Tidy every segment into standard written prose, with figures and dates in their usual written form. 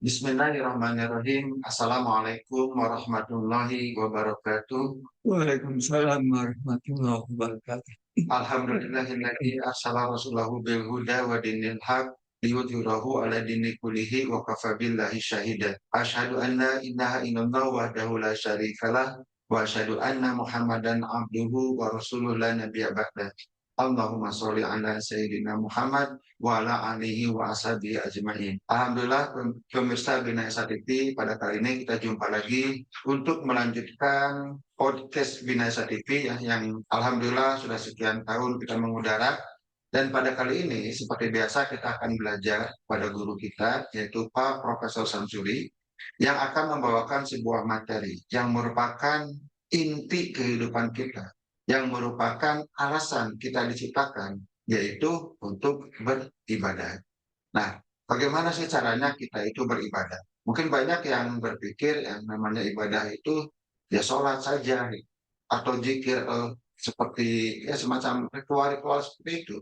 Bismillahirrahmanirrahim. Assalamualaikum warahmatullahi wabarakatuh. Waalaikumsalam warahmatullahi wabarakatuh. Alhamdulillahilladzi arsala rasulahu bil huda wa dinil haq liyudhhirahu ala dini kullihi wa kafa billahi syahida. Asyhadu an la ilaha illallah wahdahu la syarikalah wa asyhadu anna Muhammadan abduhu wa rasuluhu la nabiyya ba'da. Allahumma sholli ala sayyidina Muhammad wa ala alihi wa ashabihi ajmain. Alhamdulillah pemirsa Bina TV, pada kali ini kita jumpa lagi untuk melanjutkan podcast Bina TV yang alhamdulillah sudah sekian tahun kita mengudara. Dan pada kali ini seperti biasa kita akan belajar pada guru kita yaitu Pak Profesor Samsuri yang akan membawakan sebuah materi yang merupakan inti kehidupan kita, yang merupakan alasan kita diciptakan, yaitu untuk beribadah. Nah, bagaimana sih caranya kita itu beribadah? Mungkin banyak yang berpikir yang namanya ibadah itu ya sholat saja atau zikir seperti ya semacam ritual-ritual seperti itu.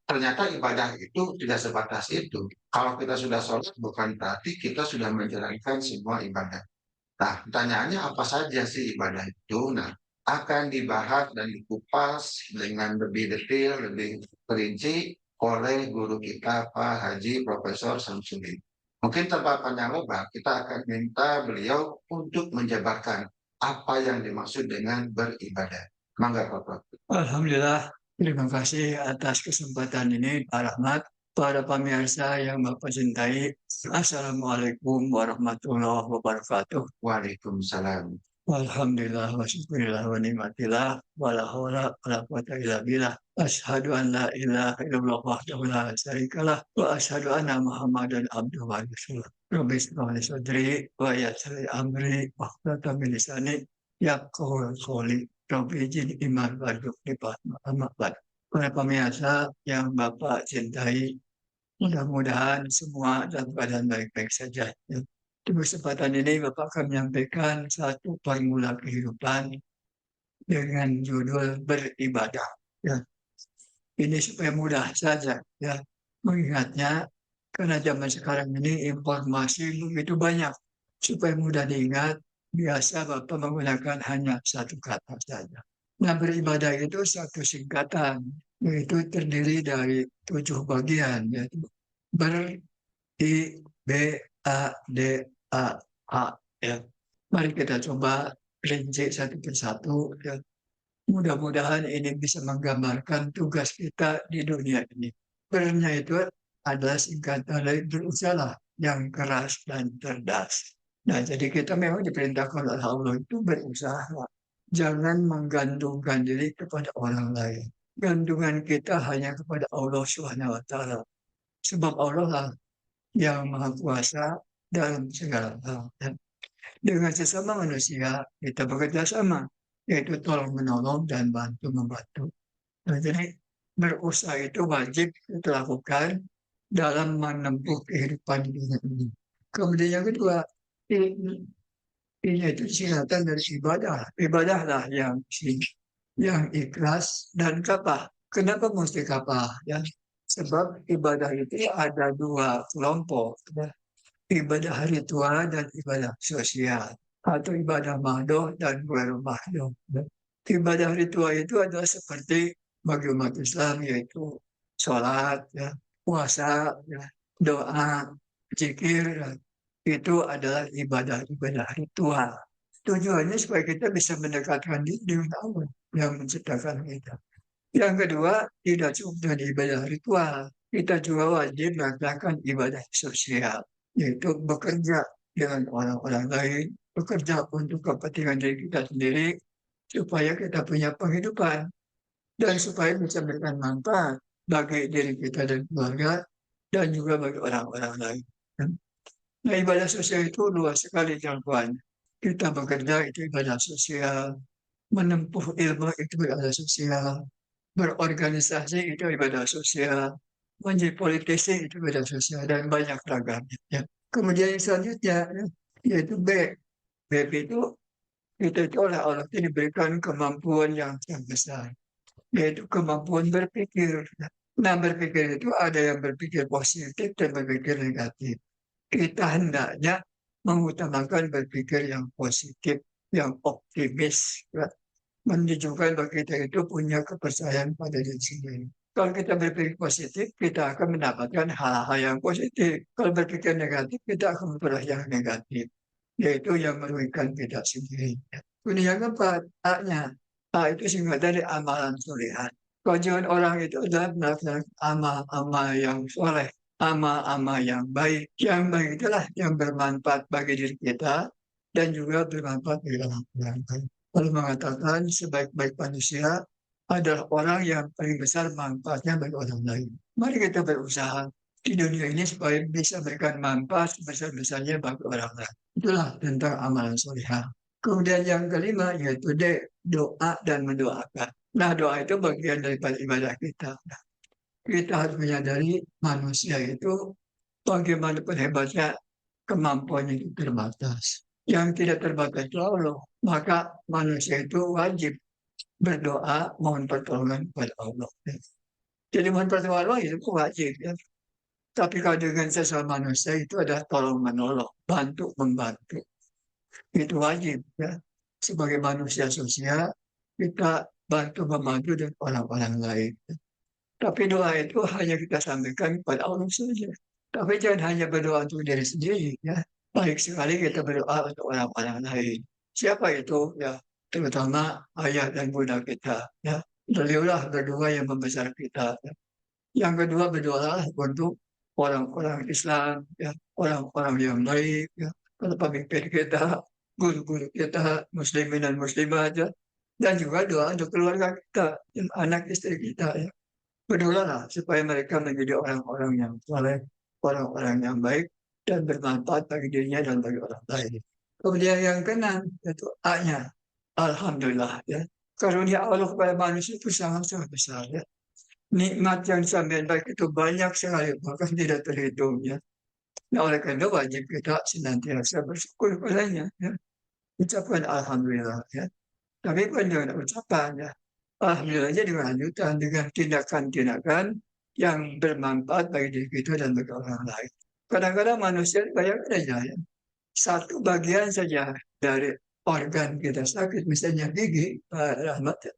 Ternyata ibadah itu tidak sebatas itu. Kalau kita sudah sholat bukan berarti kita sudah menjalankan semua ibadah. Nah, pertanyaannya apa saja sih ibadah itu? Nah, akan dibahas dan dikupas dengan lebih detail, lebih perinci oleh guru kita Pak Haji Profesor Samsudin. Mungkin tanpa panjang lebar, kita akan minta beliau untuk menjabarkan apa yang dimaksud dengan beribadah. Mangga Bapak. Alhamdulillah, terima kasih atas kesempatan ini, Pak Rahmat. Para pemirsa yang Bapak cintai, Assalamualaikum warahmatullahi wabarakatuh. Waalaikumsalam. Alhamdulillah wa syukurillah wa nikmatillah wa la haula wa la quwata illa billah. Asyhadu an la ilaha illallah wahdahu la syarikalah wa asyhadu anna Muhammadan abduhu wa rasuluh. Rabbi shrah li sadri wa yassir li amri wahlul min lisani yafqahu qawli. Rabbi jin iman warzuqni fahma amma ba'd. Para pemirsa yang Bapak cintai, mudah-mudahan semua dalam keadaan baik-baik saja. Di kesempatan ini Bapak akan menyampaikan satu formula kehidupan dengan judul beribadah. Ya. Ini supaya mudah saja ya mengingatnya, karena zaman sekarang ini informasi begitu banyak. Supaya mudah diingat, biasa Bapak menggunakan hanya satu kata saja. Nah, beribadah itu satu singkatan, yaitu terdiri dari 7 bagian, yaitu I-B-A-D-A-A, ya. Mari kita coba rinci satu persatu, ya. Mudah-mudahan ini bisa menggambarkan tugas kita di dunia ini. Bernya itu adalah singkatan dari berusaha yang keras dan cerdas. Nah, jadi kita memang diperintahkan oleh Allah itu berusaha. Jangan menggantungkan diri kepada orang lain. Gantungan kita hanya kepada Allah Subhanahu wa Ta'ala. Sebab Allah lah yang Maha Kuasa dalam segala hal. Dan dengan sesama manusia, kita bekerja sama, yaitu tolong menolong dan bantu membantu. Nah, jadi berusaha itu wajib kita lakukan dalam menempuh kehidupan dunia ini. Kemudian yang kedua, ini itu singkatan dari ibadah. Ibadahlah yang ikhlas dan kapah. Kenapa mesti kapah? Ya, sebab ibadah itu ada 2 kelompok. Ya. Ibadah ritual dan ibadah sosial. Atau ibadah mahdoh dan ghairu mahdoh. Ya. Ibadah ritual itu adalah seperti bagi umat Islam, yaitu sholat, ya, puasa, ya, doa, zikir, ya. Itu adalah ibadah-ibadah ritual. Tujuannya supaya kita bisa mendekatkan diri dengan Allah yang menciptakan kita. Yang kedua, tidak cukup dengan ibadah ritual. Kita juga wajib melakukan ibadah sosial, yaitu bekerja dengan orang-orang lain, bekerja untuk kepentingan diri kita sendiri, supaya kita punya penghidupan, dan supaya bisa memberikan manfaat bagi diri kita dan keluarga, dan juga bagi orang-orang lain. Nah, ibadah sosial itu luas sekali jangkauannya. Kita bekerja itu ibadah sosial, menempuh ilmu itu ibadah sosial, berorganisasi itu ibadah sosial, menjadi politisi itu ibadah sosial, dan banyak ragamnya. Ya. Kemudian yang selanjutnya, ya, yaitu B. B itu kita itu oleh Allah itu diberikan kemampuan yang sangat besar, yaitu kemampuan berpikir. Nah, berpikir itu ada yang berpikir positif dan berpikir negatif. kita hendaknya mengutamakan berpikir yang positif, yang optimis, ya. Menunjukkan bahwa kita itu punya kepercayaan pada diri sendiri. Kalau kita berpikir positif, kita akan mendapatkan hal-hal yang positif. Kalau berpikir negatif, kita akan memperoleh yang negatif, yaitu yang merugikan kita sendiri. Kemudian yang keempat, A-nya. A itu singkat dari amalan solehan. Kewajiban orang itu adalah melakukan amal-amal yang soleh, amal-amal yang baik. Yang baik itulah yang bermanfaat bagi diri kita dan juga bermanfaat bagi orang lain. Lalu mengatakan sebaik-baik manusia adalah orang yang paling besar manfaatnya bagi orang lain. Mari kita berusaha di dunia ini supaya bisa memberikan manfaat sebesar-besarnya bagi orang lain. Itulah tentang amalan solehah. Kemudian yang kelima yaitu doa dan mendoakan. Nah, doa itu bagian daripada ibadah kita. Nah, kita harus menyadari manusia itu bagaimanapun hebatnya kemampuannya itu terbatas. Yang tidak terbatas itu Allah. Maka manusia itu wajib berdoa mohon pertolongan kepada Allah. Jadi mohon pertolongan Allah itu wajib. Ya. Tapi kalau dengan sesama manusia itu adalah tolong menolong, bantu membantu. Itu wajib. Ya. Sebagai manusia sosial, kita bantu membantu dengan orang-orang lain. Tapi doa itu hanya kita sampaikan kepada Allah saja. Tapi jangan hanya berdoa untuk diri sendiri. Ya. Baik sekali kita berdoa untuk orang-orang lain. Siapa itu? Ya, terutama ayah dan bunda kita. Ya. Beliaulah berdoa yang membesar kita. Ya. Yang kedua berdoa untuk orang-orang Islam, ya, orang-orang yang baik, ya, para pemimpin kita, guru-guru kita, muslimin dan muslimat, ya, dan juga doa untuk keluarga kita, dan anak istri kita. Ya. Berdoalah supaya mereka menjadi orang-orang yang soleh, orang-orang yang baik, dan bermanfaat bagi dirinya dan bagi orang lain. Kemudian yang keenam, yaitu A-nya. Alhamdulillah. Ya. Karunia Allah kepada manusia itu sangat-sangat besar. Ya. Nikmat yang disampaikan baik itu banyak sekali, bahkan tidak terhitung. Ya. Nah, oleh karena itu wajib kita senantiasa bersyukur kepadanya. Ya. Ucapkan Alhamdulillah. Ya. Tapi bukan dengan ucapan. Ya. Alhamdulillahnya dengan lanjutan, dengan tindakan-tindakan yang bermanfaat bagi diri kita dan bagi orang lain. Kadang-kadang manusia bayangkan aja ya, satu bagian saja dari organ kita sakit, misalnya gigi, Rahmat, ya,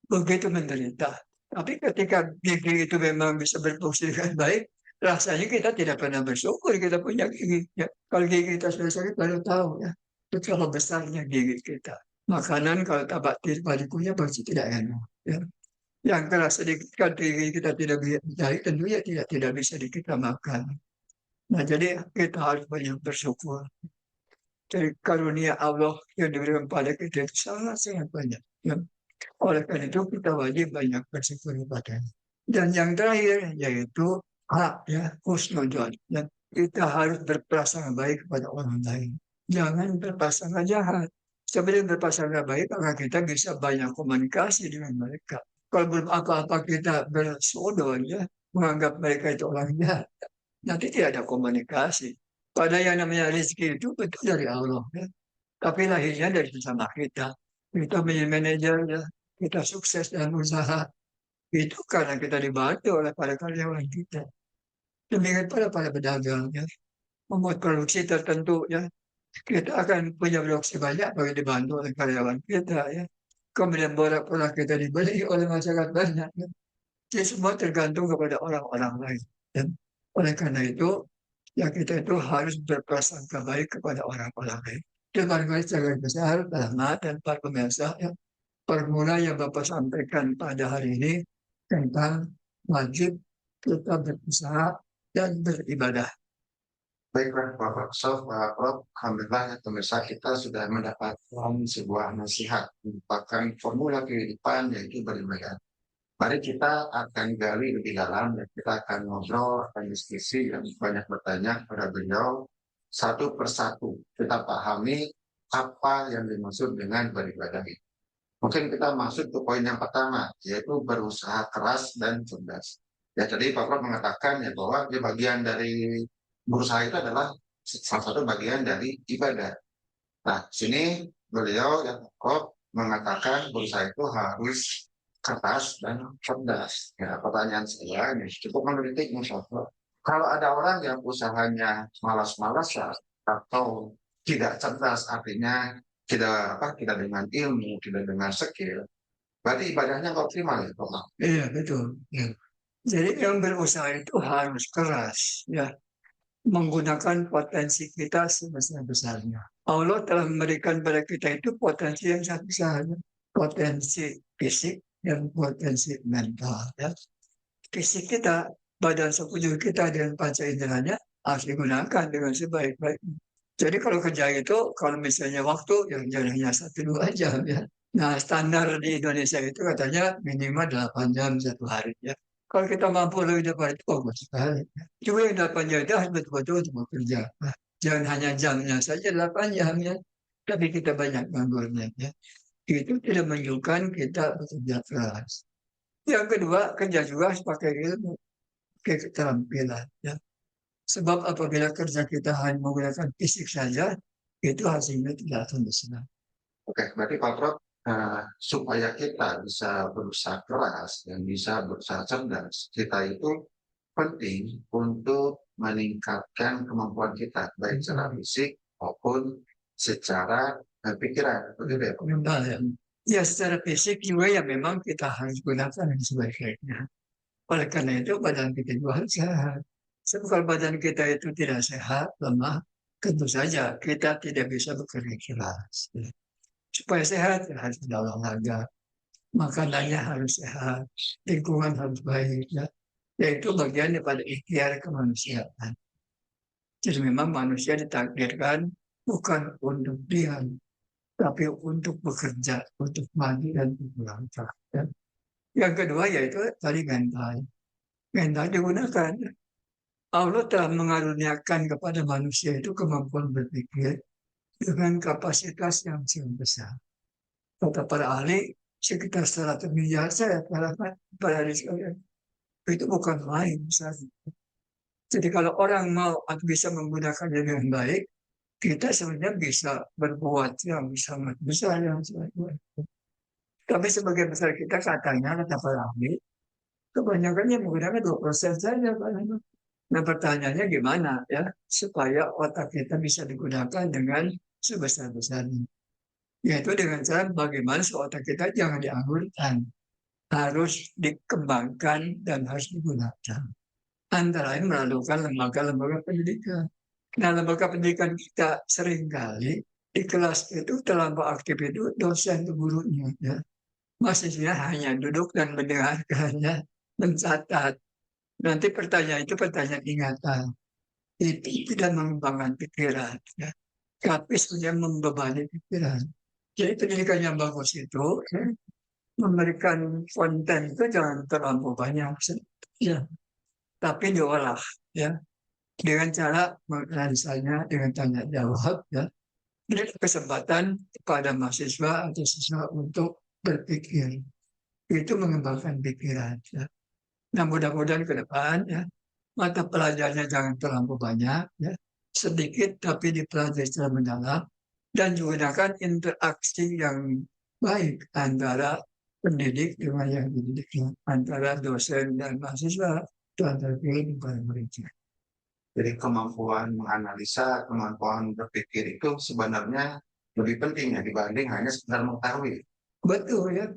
begitu menderita. Tapi ketika gigi itu memang bisa berfungsi dengan baik, rasanya kita tidak pernah bersyukur kita punya gigi. Ya. Kalau gigi kita sudah sakit, baru tahu ya betapa besarnya gigi kita. Makanan kalau tabat palikunya pasti tidak enak. Ya. Yang keras sedikit kalau gigi kita tidak baik, tentunya tidak bisa kita makan. Nah, jadi kita harus banyak bersyukur. Dari karunia Allah yang diberikan pada kita itu sangat-sangat banyak. Ya. Oleh karena itu kita wajib banyak bersyukur kepadanya. Dan yang terakhir yaitu hak ya husnuzon. Dan kita harus berprasangka baik kepada orang lain. Jangan berprasangka jahat. Sebelum berprasangka baik maka kita bisa banyak komunikasi dengan mereka. Kalau belum apa-apa kita bersodon ya menganggap mereka itu orang jahat. Nanti tidak ada komunikasi. Pada yang namanya rezeki itu betul dari Allah. Ya. Tapi lahirnya dari bersama kita. Kita menjadi manajer, ya. Kita sukses dalam usaha. Itu karena kita dibantu oleh para karyawan kita. Demikian para pedagang. Ya. Membuat produksi tertentu. Ya. Kita akan punya produksi banyak bagi dibantu oleh karyawan kita. Ya. Kemudian produk kita dibeli oleh masyarakat banyak. Ya. Jadi semua tergantung kepada orang-orang lain. Dan oleh karena itu, ya kita itu harus berprasangka baik kepada orang-orang lain. Dengan secara besar, Rahmat dan para pemirsa, ya, formula yang Bapak sampaikan pada hari ini tentang wajib kita berusaha dan beribadah. Baiklah Bapak Sof, Pak Prof, alhamdulillah pemirsa kita sudah mendapatkan sebuah nasihat, merupakan formula kehidupan yaitu beribadah. Mari kita akan gali lebih dalam dan kita akan ngobrol, akan diskusi dan banyak bertanya kepada beliau satu persatu. Kita pahami apa yang dimaksud dengan beribadah itu. Mungkin kita masuk ke poin yang pertama, yaitu berusaha keras dan cerdas. Ya tadi Pak Prof mengatakan ya bahwa di bagian dari berusaha itu adalah salah satu bagian dari ibadah. Nah, sini beliau yang Prof mengatakan berusaha itu harus keras dan cerdas. Ya, pertanyaan saya ini cukup menelitik Mas Prof. Kalau ada orang yang usahanya malas-malasan atau tidak cerdas, artinya tidak dengan ilmu, tidak dengan skill, berarti ibadahnya nggak optimal ya, Pak? Iya, betul. Ya. Jadi yang berusaha itu harus keras, ya, menggunakan potensi kita sebesar-besarnya. Allah telah memberikan pada kita itu potensi yang sangat besar, ya. Potensi fisik dan potensi mental. Ya. Fisik kita, badan sekujur kita dengan panca inderanya harus digunakan dengan sebaik-baiknya. Jadi kalau kerja itu, kalau misalnya waktu, yang jalannya 1-2 jam ya. Nah, standar di Indonesia itu katanya minimal 8 jam satu hari ya. Kalau kita mampu lebih daripada itu, bagus sekali. Ya. Cuma yang 8 jam itu harus betul-betul untuk bekerja. Nah, jangan hanya jamnya saja 8 jam ya. Tapi kita banyak nganggurnya ya. Itu tidak menunjukkan kita bekerja keras. Yang kedua, kerja juga harus pakai ilmu, pakai keterampilan ya. Sebab apabila kerja kita hanya menggunakan fisik saja, itu hasilnya tidak akan besar. Oke, berarti Pak Prof, supaya kita bisa berusaha keras dan bisa berusaha cerdas, kita itu penting untuk meningkatkan kemampuan kita, baik secara fisik maupun secara pikiran. Begitu ya, Pak? Mental ya. Ya secara fisik juga ya memang kita harus gunakan yang sebaik-baiknya. Oleh karena itu badan kita juga harus sehat. Sebab kalau badan kita itu tidak sehat, lemah, tentu saja kita tidak bisa bekerja keras. Ya. Supaya sehat ya harus ada olahraga, makanannya harus sehat, lingkungan harus baik. Ya. Yaitu bagian daripada ikhtiar kemanusiaan. Jadi memang manusia ditakdirkan bukan untuk diam, tapi untuk bekerja, untuk maju dan untuk melangkah. Ya. Yang kedua yaitu tadi mental. Mental digunakan. Allah telah mengaruniakan kepada manusia itu kemampuan berpikir dengan kapasitas yang sangat besar. Kata para ahli, sekitar 100 miliar saya para ahli sekalian. Itu bukan main. Misalnya. Jadi kalau orang mau atau bisa menggunakannya dengan baik, kita sebenarnya bisa berbuat yang sangat besar, yang sangat baik. Tapi sebagian besar kita katanya, kata para ahli, kebanyakannya menggunakan 2% saja. Nah pertanyaannya gimana ya, supaya otak kita bisa digunakan dengan sebesar-besarnya. Yaitu dengan cara bagaimana otak kita jangan dianggurkan, harus dikembangkan dan harus digunakan. Antara lain melakukan lembaga-lembaga pendidikan. Nah, lembaga pendidikan kita seringkali di kelas itu terlampau aktif itu dosen atau gurunya. Ya. Mahasiswa hanya duduk dan mendengarkannya, mencatat. Nanti pertanyaan itu pertanyaan ingatan. Itu tidak mengembangkan pikiran. Ya. Tapi sudah membebani pikiran. Jadi pendidikan yang bagus itu ya, memberikan konten itu jangan terlalu banyak. Ya. Tapi diolah. Ya. Dengan cara menganalisanya dengan tanya jawab. Ya. Beri kesempatan kepada mahasiswa atau siswa untuk berpikir. Itu mengembangkan pikiran. Ya. Nah mudah-mudahan ke depan ya mata pelajarannya jangan terlalu banyak, ya. Sedikit tapi dipelajari secara mendalam dan digunakan interaksi yang baik antara pendidik dengan yang dididik, antara dosen dan mahasiswa, itu antara pendidik dan muridnya. Jadi kemampuan menganalisa, kemampuan berpikir itu sebenarnya lebih penting ya dibanding hanya sekedar mengetahui. Betul ya.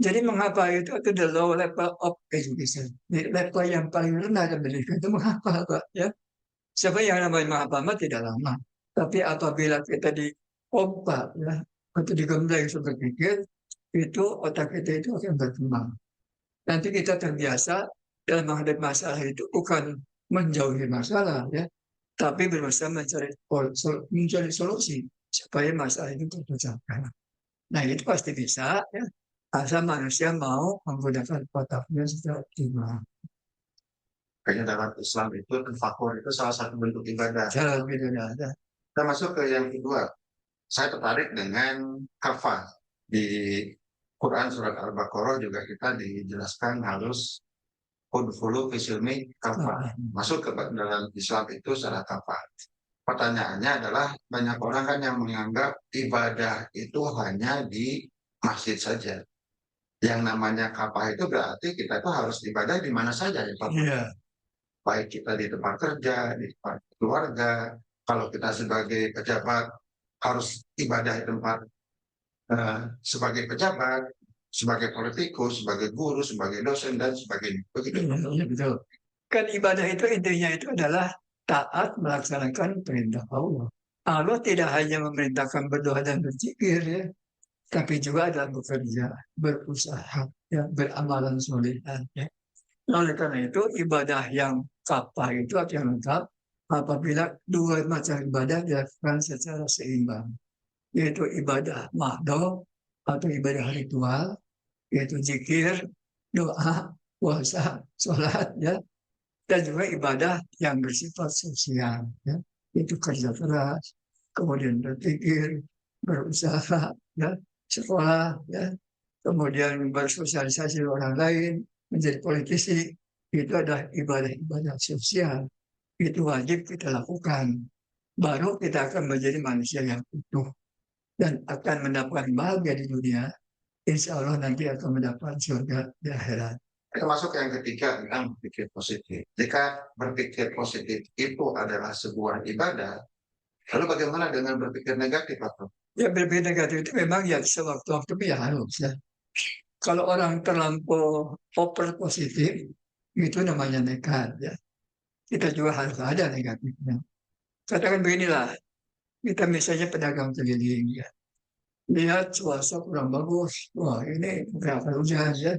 Jadi mengapa itu the low level of education. Di level yang paling rendah dari pendidikan itu mengapa Pak? Ya. Siapa yang namanya menghafal tidak lama. Tapi apabila kita dipompa ya, atau digembleng untuk berpikir, itu otak kita itu akan berkembang. Nanti kita terbiasa dalam menghadapi masalah itu bukan menjauhi masalah ya, tapi berusaha mencari solusi supaya masalah itu terpecahkan. Nah itu pasti bisa ya, asal manusia mau menggunakan otaknya secara optimal. Kayaknya dalam Islam itu tafakur itu salah satu bentuk ibadah. Cara bedanya ada. Kita masuk ke yang kedua. Saya tertarik dengan kafah. Di Quran surat Al-Baqarah juga kita dijelaskan harus udhulu fisilmi kafah. Masuk ke dalam Islam itu secara kafah. Pertanyaannya adalah banyak orang kan yang menganggap ibadah itu hanya di masjid saja. Yang namanya kafah itu berarti kita itu harus ibadah di mana saja ya Pak? Iya. baik kita di tempat kerja, di tempat keluarga. Kalau kita sebagai pejabat harus ibadah di tempat sebagai pejabat, sebagai politikus, sebagai guru, sebagai dosen dan sebagainya. Begitu. Iya, betul. Kan ibadah itu intinya itu adalah taat melaksanakan perintah Allah. Allah tidak hanya memerintahkan berdoa dan berzikir ya, tapi juga adalah bekerja, berusaha, ya, beramalan solihan. Ya. Oleh karena itu ibadah yang kafah itu atau yang lengkap apabila dua macam ibadah dilakukan secara seimbang, yaitu ibadah mahdoh atau ibadah ritual, yaitu zikir, doa, puasa, sholat, ya, dan juga ibadah yang bersifat sosial, ya, itu kerja keras, kemudian berpikir, berusaha, ya, sekolah, ya, kemudian bersosialisasi dengan orang lain, menjadi politisi, itu adalah ibadah-ibadah sosial. Itu wajib kita lakukan. Baru kita akan menjadi manusia yang utuh dan akan mendapatkan bahagia di dunia. Insya Allah nanti akan mendapat surga di akhirat. Termasuk yang ketiga tentang berpikir positif. Jika berpikir positif itu adalah sebuah ibadah, lalu bagaimana dengan berpikir negatif, Pak? Ya berpikir negatif itu memang ya sewaktu-waktu ya harus ya. Kalau orang terlampau over positif, itu namanya nekat ya. Kita juga harus ada negatifnya. Katakan beginilah, kita misalnya pedagang keliling ya. Lihat cuaca kurang bagus, wah ini berapa hujan ya.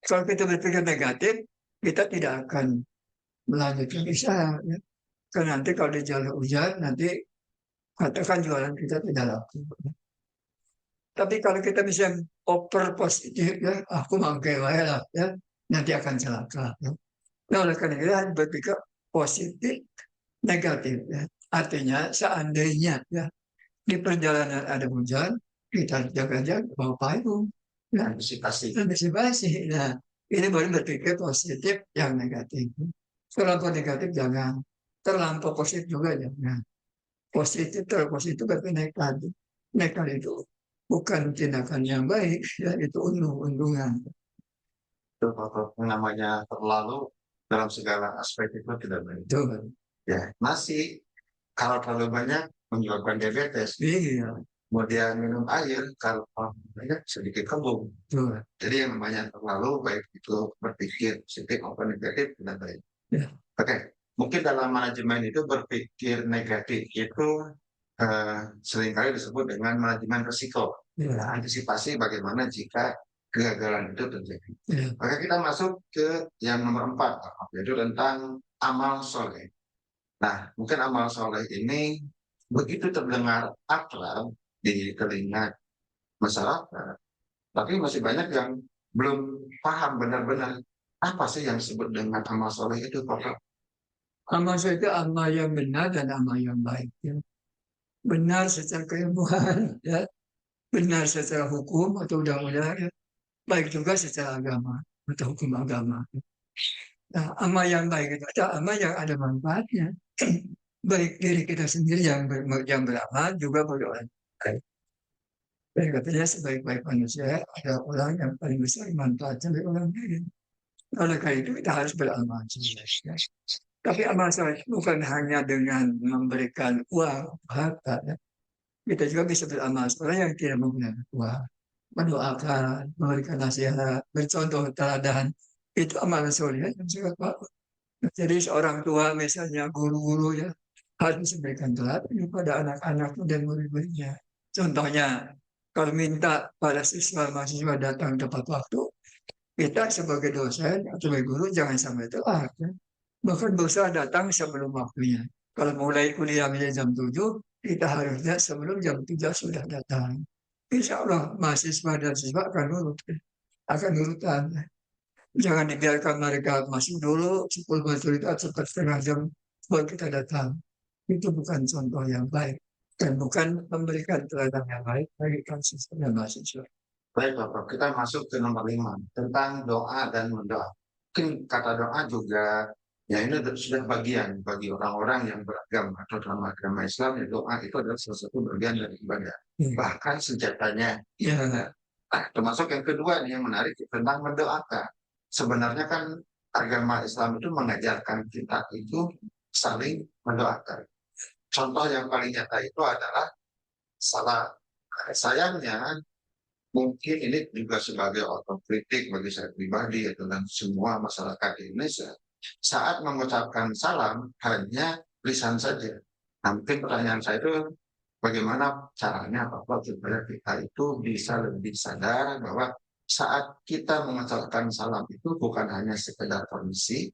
Kalau kita berpikir negatif, kita tidak akan melanjutkan usaha. Ya. Karena nanti kalau di jalur hujan, nanti katakan jualan kita tidak laku. Tapi kalau kita bisa oper positif, ya, aku mangke wae lah, ya, nanti akan celaka. Ya. Nah, oleh karena itu harus berpikir positif, negatif. Ya. Artinya seandainya ya di perjalanan ada hujan, kita jaga-jaga bawa payung. Ya. Antisipasi. Antisipasi. Nah, ini baru berpikir positif yang negatif. Terlampau negatif jangan. Terlampau positif juga jangan. Positif terlalu positif berarti nekat. Nekat itu bukan tindakan yang baik, ya itu untung-untungan. Itu namanya terlalu dalam segala aspek itu tidak baik. Betul. Ya, nasi kalau terlalu banyak menyebabkan diabetes. Iya, Kemudian minum air kalau banyak sedikit kembung. betul. Jadi yang namanya terlalu baik itu berpikir positif maupun negatif tidak baik. Ya. Oke, mungkin dalam manajemen itu berpikir negatif itu seringkali disebut dengan manajemen risiko. Ya. Antisipasi bagaimana jika kegagalan itu terjadi. Ya. Maka kita masuk ke yang nomor 4, yaitu tentang amal soleh. Nah, mungkin amal soleh ini begitu terdengar akrab di telinga masyarakat, tapi masih banyak yang belum paham benar-benar apa sih yang disebut dengan amal soleh itu, Pak. Amal itu amal yang benar dan amal yang baik. Ya. Benar secara keilmuan, ya. Benar secara hukum atau undang-undang, ya. Baik juga secara agama atau hukum agama. Nah, amal yang baik itu adalah amal yang ada manfaatnya. Baik diri kita sendiri yang beramal juga bagi orang lain. Dan katanya sebaik-baik manusia ada orang yang paling besar manfaatnya bagi orang lain. Oleh karena itu kita harus beramal. Ya. Tapi amal soleh bukan hanya dengan memberikan uang, harta. Ya. Kita juga bisa beramal soleh yang tidak menggunakan uang. Mendoakan, memberikan nasihat, bercontoh teladan. Itu amal soleh yang sangat bagus. Jadi seorang tua misalnya guru-guru ya harus memberikan teladan kepada anak-anaknya dan murid-muridnya. Contohnya, kalau minta pada siswa mahasiswa datang tepat waktu, kita sebagai dosen atau sebagai guru jangan sampai telat. Ya. Bahkan berusaha datang sebelum waktunya. Kalau mulai kuliah jam 7, kita harusnya sebelum jam 3 sudah datang. Insya Allah mahasiswa dan siswa akan nurut. Akan nurutan. Jangan dibiarkan mereka masuk dulu 10 menit atau setengah jam baru kita datang. Itu bukan contoh yang baik dan bukan memberikan teladan yang baik bagi siswa dan mahasiswa. Baik, Bapak. Kita masuk ke nomor 5 tentang doa dan mendoa. Mungkin kata doa juga ya ini sudah bagian bagi orang-orang yang beragama atau dalam agama Islam ya doa itu adalah salah satu bagian dari ibadah. Bahkan senjatanya. Ya. Nah, termasuk yang kedua nih yang menarik tentang mendoakan. Sebenarnya kan agama Islam itu mengajarkan kita itu saling mendoakan. Contoh yang paling nyata itu adalah salah. Sayangnya mungkin ini juga sebagai otokritik bagi saya pribadi atau dan semua masyarakat di Indonesia. Saat mengucapkan salam hanya lisan saja. Nah, mungkin pertanyaan saya itu bagaimana caranya Bapak supaya kita itu bisa lebih sadar bahwa saat kita mengucapkan salam itu bukan hanya sekedar permisi,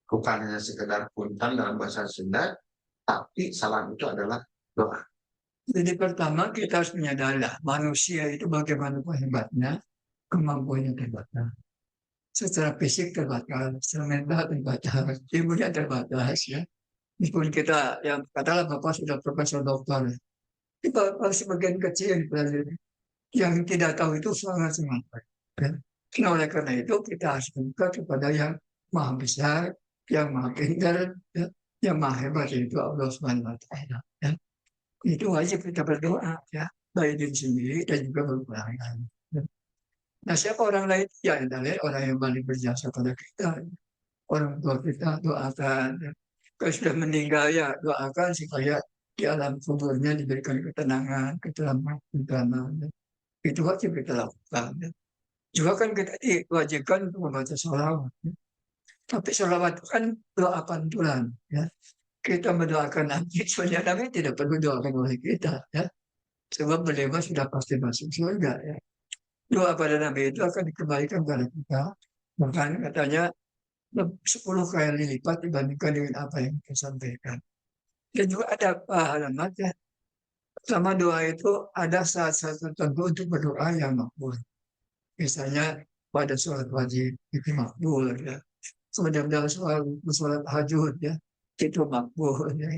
bukan hanya sekedar punten dalam bahasa Sunda, tapi salam itu adalah doa. Jadi pertama kita harus menyadari manusia itu bagaimanapun hebatnya, kemampuannya terbatas. Secara fisik terbatas, secara mental terbatas, ilmunya terbatas ya. Meskipun kita yang katakanlah Bapak sudah profesor doktor, itu sebagian kecil yang tidak tahu itu sangat baik. Ya. Nah, oleh karena itu kita harus minta kepada yang maha besar, yang maha pintar, ya, yang maha hebat yaitu Allah Subhanahu Wa Taala. Ya. Itu wajib kita berdoa ya, baik diri sendiri dan juga bagi orang lain. Ya. Nah, siapa orang lain? Ya, adalah orang yang paling berjasa pada kita. Orang tua kita doakan. Ya. Kalau sudah meninggal ya doakan supaya di alam kuburnya diberikan ketenangan, ketelaman. Ya. Itu wajib kita lakukan. Ya. Juga kan kita diwajibkan untuk membaca sholawat. Ya. Tapi sholawat itu kan doa pantulan. Ya. Kita mendoakan Nabi, sebenarnya Nabi tidak perlu doakan oleh kita. Ya. Sebab beliau sudah pasti masuk surga. Ya. Doa pada Nabi itu akan dikembalikan kepada kita. Bahkan katanya 10 kali lipat dibandingkan dengan apa yang kita sampaikan. Dan juga ada pahala ya. Pertama doa itu ada saat-saat tertentu untuk berdoa yang makbul. Misalnya pada sholat wajib itu makbul ya. Kemudian dalam sholat hajud ya itu makbul ya.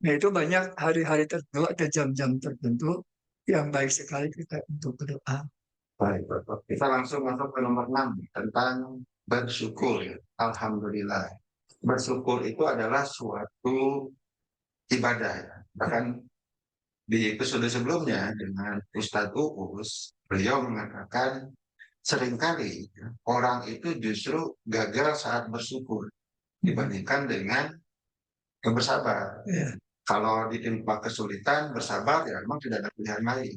Nah itu banyak hari-hari tertentu ada jam-jam tertentu yang baik sekali kita untuk berdoa. Baik, Bapak. Kita langsung masuk ke nomor 6 tentang bersyukur. Alhamdulillah. Bersyukur itu adalah suatu ibadah. Ya. Bahkan di episode sebelumnya dengan Ustadz Uus, beliau mengatakan seringkali ya, orang itu justru gagal saat bersyukur dibandingkan dengan yang bersabar. Ya. Kalau ditimpa kesulitan, bersabar ya memang tidak ada pilihan lain.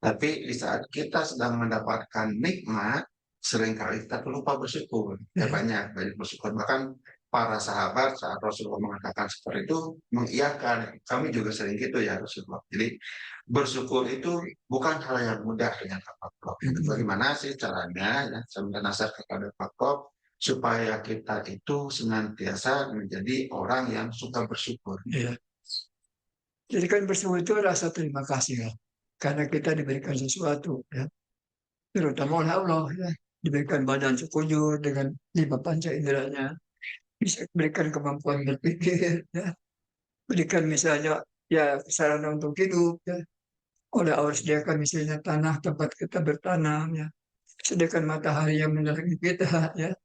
Tapi di saat kita sedang mendapatkan nikmat, seringkali kita lupa bersyukur. Ya banyak bersyukur. Bahkan para sahabat saat Rasulullah mengatakan seperti itu, mengiyakan. Kami juga sering gitu ya Rasulullah. Jadi bersyukur itu bukan hal yang mudah dengan Pak Prof. Bagaimana sih caranya? Ya, saya minta nasihat kepada Pak Prof supaya kita itu senantiasa menjadi orang yang suka bersyukur. Ya. Jadi kan bersyukur itu rasa terima kasih ya. Karena kita diberikan sesuatu ya. Terutama oleh Allah ya. Diberikan badan sekujur dengan 5 panca inderanya. Bisa berikan kemampuan berpikir ya. Berikan misalnya ya sarana untuk hidup ya. Oleh Allah sediakan misalnya tanah tempat kita bertanam ya. Sediakan matahari yang menerangi kita ya.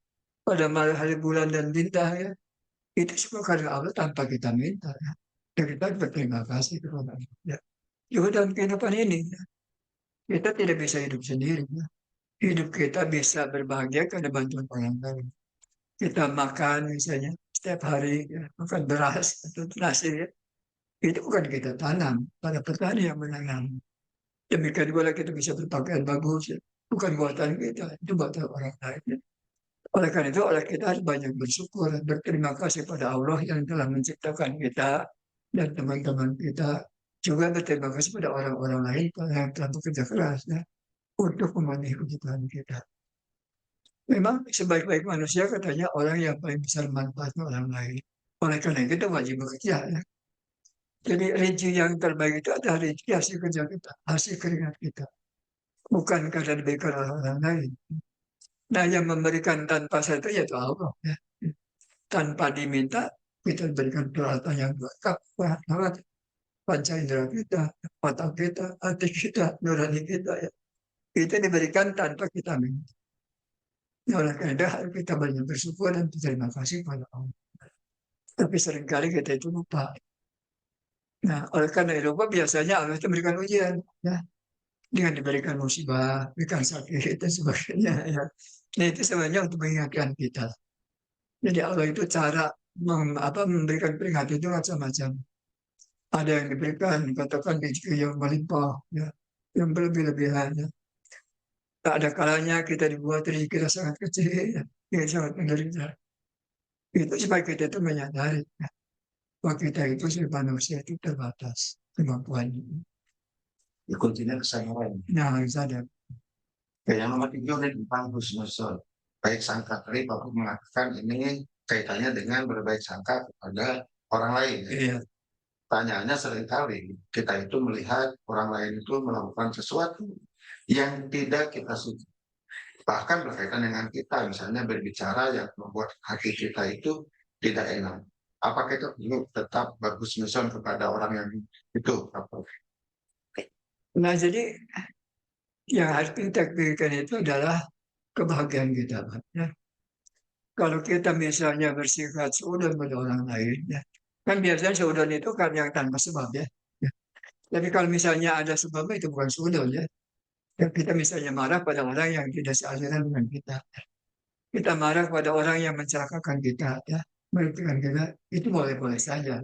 Pada malam hari bulan dan bintang ya. Itu semua karena Allah tanpa kita minta ya. Dan kita berterima kasih kepada Allah ya. Juga dalam kehidupan ini ya. Kita tidak bisa hidup sendiri ya. Hidup kita bisa berbahagia karena bantuan orang lain. Kita makan misalnya setiap hari ya, makan beras atau nasi ya. Itu bukan kita tanam, pada petani yang menanam. Demikian juga kita bisa berpakaian bagus ya. Bukan buatan kita, itu buatan orang lain. Ya. Oleh karena itu, oleh kita harus banyak bersyukur, berterima kasih pada Allah yang telah menciptakan kita dan teman-teman kita. Juga berterima kasih pada orang-orang lain yang telah bekerja keras ya, untuk memenuhi kebutuhan kita. Memang sebaik-baik manusia katanya orang yang paling besar manfaatnya orang lain. Oleh karena itu kita wajib bekerja ya. Jadi rezeki yang terbaik itu adalah rezeki hasil kerja kita, hasil keringat kita. Bukan karena diberikan oleh orang lain. Nah yang memberikan tanpa sadar yaitu Allah. Ya. Tanpa diminta, kita berikan peralatan yang lengkap. Panca indera kita, mata kita, hati kita, nurani kita. Ya. Itu diberikan tanpa kita minta. Nah, oleh karena itu kita banyak bersyukur dan berterima kasih pada Allah. Tapi seringkali kita itu lupa. Nah, oleh karena itu biasanya Allah itu memberikan ujian. Ya. Dengan diberikan musibah, diberikan sakit, dan sebagainya. Ya. Nah, itu sebenarnya untuk mengingatkan kita. Jadi Allah itu cara memberikan peringatan itu macam-macam. Ada yang diberikan, katakan rezeki yang melimpah, ya, yang berlebih-lebihan. Ya. Tak ada kalanya kita dibuat rezeki kita sangat kecil, ya, ya sangat menderita. Itu supaya kita itu menyadari ya, bahwa kita itu sebagai manusia itu terbatas kemampuannya. Ikutinnya kesadaran. Nah, harus sadar. Yang nomor 3 udah tentang husnuzon. Baik sangka tadi Bapak mengatakan ini kaitannya dengan berbaik sangka kepada orang lain. Ya. Iya, Tanyaannya seringkali kita itu melihat orang lain itu melakukan sesuatu yang tidak kita suka. Bahkan berkaitan dengan kita, misalnya berbicara yang membuat hati kita itu tidak enak. Apakah kita perlu tetap berhusnuzon kepada orang yang itu? nah jadi yang harus kita pikirkan itu adalah kebahagiaan kita, Pak, ya. Kalau kita misalnya bersifat seudon pada orang lain, ya, kan biasanya seudon itu kan yang tanpa sebab, ya. Ya. Tapi kalau misalnya ada sebabnya itu bukan seudon, ya. Dan kita misalnya marah pada orang yang tidak sealiran dengan kita. Kita marah pada orang yang mencelakakan kita, ya, merugikan kita, itu boleh-boleh saja.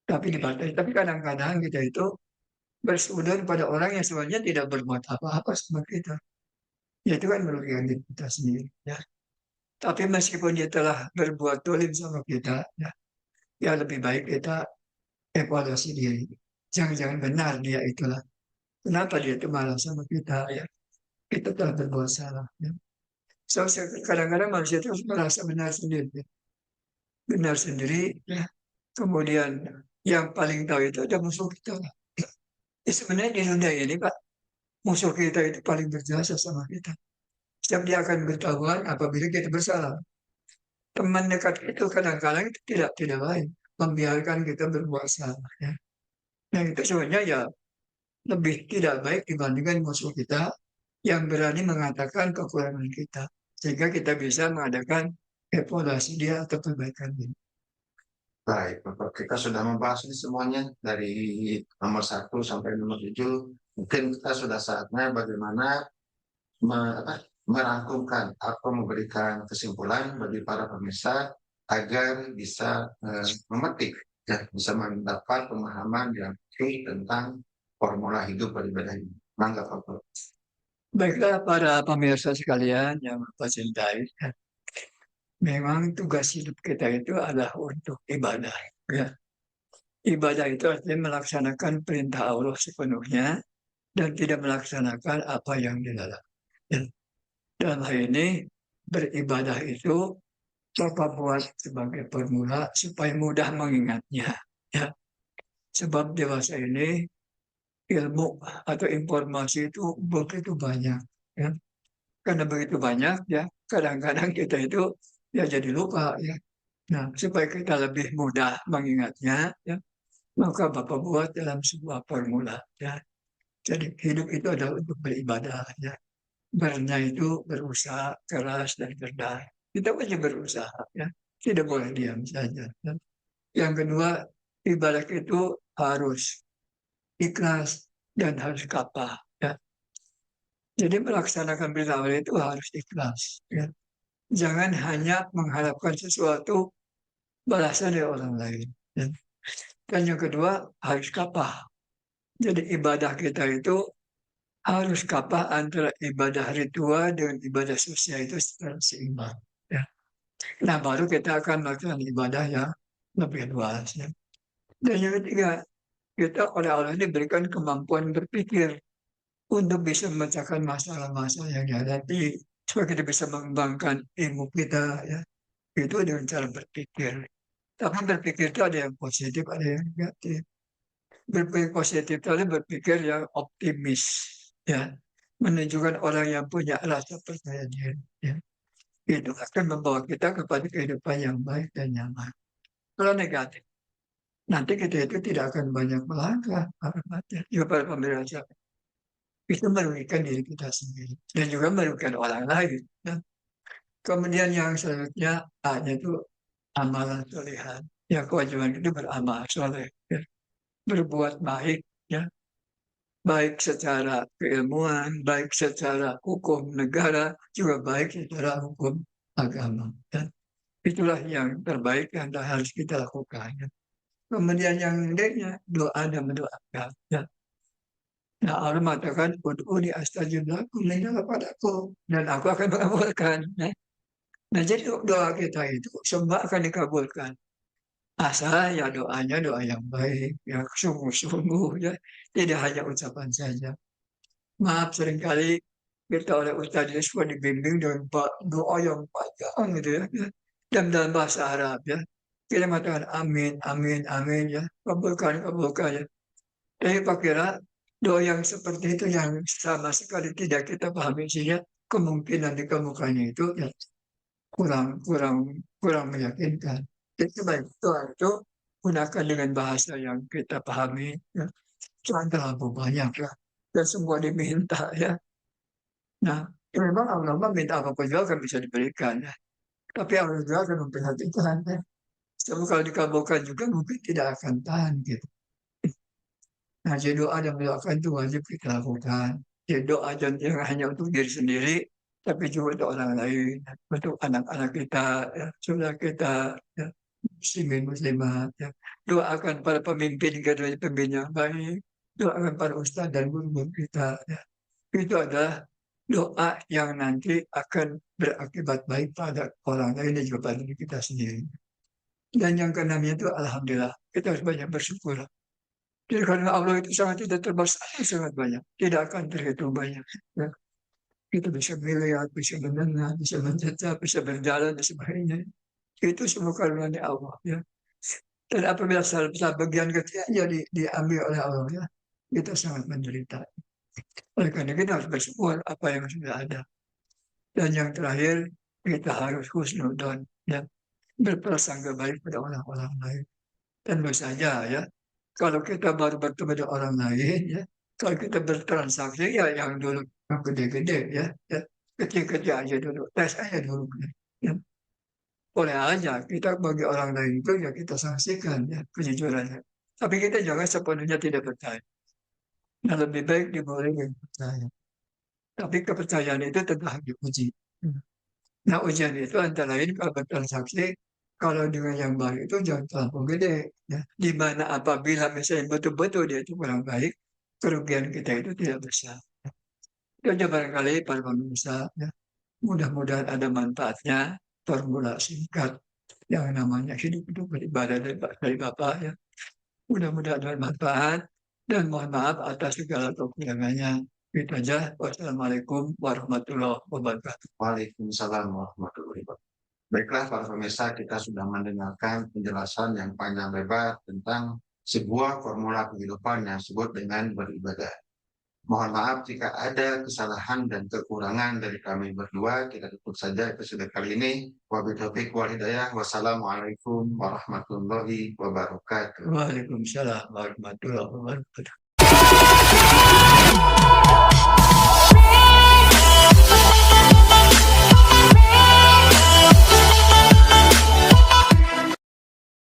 Tapi dibatasi. Tapi kadang-kadang kita itu bersudut pada orang yang sebenarnya tidak berbuat apa-apa sama kita. Ya, itu kan merugikan diri kita sendiri. Ya. Tapi meskipun dia telah berbuat dolim sama kita, ya lebih baik kita evaluasi diri. Jangan-jangan benar dia itulah. Kenapa dia itu marah sama kita? Ya. Kita telah berbuat salah. Ya. So, kadang-kadang manusia itu merasa benar sendiri. Ya. Benar sendiri, ya. Kemudian yang paling tahu itu ada musuh kita. Ya, sebenarnya di dunia ini, Pak, musuh kita itu paling berjasa sama kita. Setiap dia akan bertahuan apabila kita bersalah. Teman dekat itu kadang-kadang itu tidak baik, membiarkan kita berbuat salah. Ya. Nah itu sebenarnya ya lebih tidak baik dibandingkan musuh kita yang berani mengatakan kekurangan kita. Sehingga kita bisa mengadakan evaluasi dia atau perbaikan dia. Baik, Bapak, kita sudah membahas ini semuanya dari nomor 1 sampai nomor 7. Mungkin kita sudah saatnya bagaimana merangkumkan atau memberikan kesimpulan bagi para pemirsa agar bisa memetik, ya, bisa mendapat pemahaman yang baik tentang formula hidup beribadah ini. Mangga, Bapak. Baiklah para pemirsa sekalian yang Bapak cintai, ya. Memang tugas hidup kita itu adalah untuk ibadah. Ya. Ibadah itu artinya melaksanakan perintah Allah sepenuhnya dan tidak melaksanakan apa yang dilarang. Ya. Dalam hal ini, beribadah itu Bapak buat sebagai formula supaya mudah mengingatnya. Ya. Sebab dewasa ini ilmu atau informasi itu begitu banyak. Ya. Karena begitu banyak, ya kadang-kadang kita itu ya jadi lupa. Ya. Nah, supaya kita lebih mudah mengingatnya, ya, maka Bapak buat dalam sebuah formula. Ya. Jadi hidup itu adalah untuk beribadah. Ya. Bernya itu berusaha keras dan cerdas. Kita wajib berusaha, ya. Tidak boleh diam saja. Ya. Yang kedua, ibadah itu harus ikhlas dan harus kapah. Ya. Jadi melaksanakan perintah Allah itu harus ikhlas. Ya. Jangan hanya mengharapkan sesuatu balasan dari orang lain. Ya. Dan yang kedua, harus kapah. Jadi ibadah kita itu harus kapah antara ibadah ritual dengan ibadah sosial itu secara seimbang. Ya. Nah, baru kita akan melakukan ibadah yang lebih luas. Ya. Dan yang ketiga, kita oleh Allah diberikan kemampuan berpikir untuk bisa memecahkan masalah-masalah yang dihadapi, supaya kita bisa mengembangkan ilmu kita. Ya. Itu dengan cara berpikir. Tapi berpikir itu ada yang positif, ada yang negatif. Berpikir positif itu adalah berpikir yang optimis. Ya. Menunjukkan orang yang punya rasa percaya diri. Ya. Itu akan membawa kita kepada kehidupan yang baik dan nyaman. Kalau negatif, nanti kita itu tidak akan banyak melangkah. Juga para pemirsa, itu merugikan diri kita sendiri. Dan juga merugikan orang lain. Ya. Kemudian yang selanjutnya, itu amalan solehan. Ya, kewajiban itu beramal soleh. Ya. Berbuat baik. Ya. Baik secara keilmuan, baik secara hukum negara, juga baik secara hukum agama. Ya. Itulah yang terbaik yang harus kita lakukan. Ya. Kemudian yang lainnya doa dan mendoakan. Ya. Nah Allah mengatakan, "Ud'uni astajib lakum," minta kepadaku dan aku akan mengabulkan. Ya. Nah jadi doa kita itu semua akan dikabulkan. Asal ya doanya doa yang baik, yang sungguh-sungguh ya, tidak hanya ucapan saja. Maaf seringkali kita oleh Ustadz Yusuf dibimbing dengan doa yang panjang gitu ya, ya. Dan dalam bahasa Arab ya. Kita mengatakan amin, amin, amin ya. Kabulkan, kabulkan ya. Tapi Pak kira doa yang seperti itu yang sama sekali tidak kita pahami sehingga kemungkinan dikabulkannya itu ya kurang kurang kurang meyakinkan. Jadi baik doa itu gunakan dengan bahasa yang kita pahami ya. Jangan terlalu banyak ya. Dan semua diminta ya. Nah, memang Allah minta apa-apa juga akan bisa diberikan ya. Tapi Allah juga akan memperhatikan ya. Sebab kalau dikabulkan juga mungkin tidak akan tahan gitu. Nah, jadi doa dan mendoakan itu wajib kita lakukan. Jadi doa jangan hanya untuk diri sendiri, tapi juga untuk orang lain, untuk anak-anak kita, ya, saudara kita, ya, muslimin muslimat. Ya. Doakan para pemimpin kita, pemimpin yang baik. Doakan para ustadz dan guru-guru kita. Ya. Itu adalah doa yang nanti akan berakibat baik pada orang lain dan juga pada diri kita sendiri. Dan yang keenamnya itu alhamdulillah kita harus banyak bersyukur. Jadi karena Allah itu sangat tidak terbatas, sangat banyak, tidak akan terhitung banyak. Ya. Kita bisa melihat, bisa mendengar, bisa mencatat, bisa berjalan dan sebagainya. Itu semua karunia Allah. Ya. Dan apabila salah bagian kecilnya diambil oleh Allah, ya, kita sangat menderita. Oleh karena kita harus bersyukur apa yang sudah ada. Dan yang terakhir, kita harus husnudon dan berprasangka baik pada orang-orang lain. Tentu saja ya, kalau kita baru bertemu dengan orang lain ya, kalau kita bertransaksi ya yang dulu yang gede-gede ya, ya kecil-kecil aja dulu, tes aja dulu. Ya. Boleh aja kita bagi orang lain itu ya kita saksikan ya kejujurannya. Tapi kita jangan sepenuhnya tidak percaya. Nah, lebih baik dimulai dengan percaya. Tapi kepercayaan itu tentu harus diuji. Nah, ujian itu antara lain kalau bertransaksi, kalau dengan yang baik itu jangan terlalu gede. Ya. Di mana apabila misalnya betul-betul dia itu kurang baik, kerugian kita itu tidak besar. Itu aja barangkali para pemirsa. Ya. Mudah-mudahan ada manfaatnya. Formula singkat yang namanya hidup itu beribadah dari Bapak. Ya. Mudah-mudahan ada manfaat. Dan mohon maaf atas segala kekurangannya. Itu aja. Wassalamualaikum warahmatullahi wabarakatuh. Waalaikumsalam warahmatullahi wabarakatuh. Baiklah para pemirsa, kita sudah mendengarkan penjelasan yang panjang lebar tentang sebuah formula kehidupan yang disebut dengan beribadah. Mohon maaf jika ada kesalahan dan kekurangan dari kami berdua. Kita tutup saja episode kali ini. Wabillahi taufiq wal hidayah. Wassalamualaikum warahmatullahi wabarakatuh. Waalaikumsalam warahmatullahi wabarakatuh.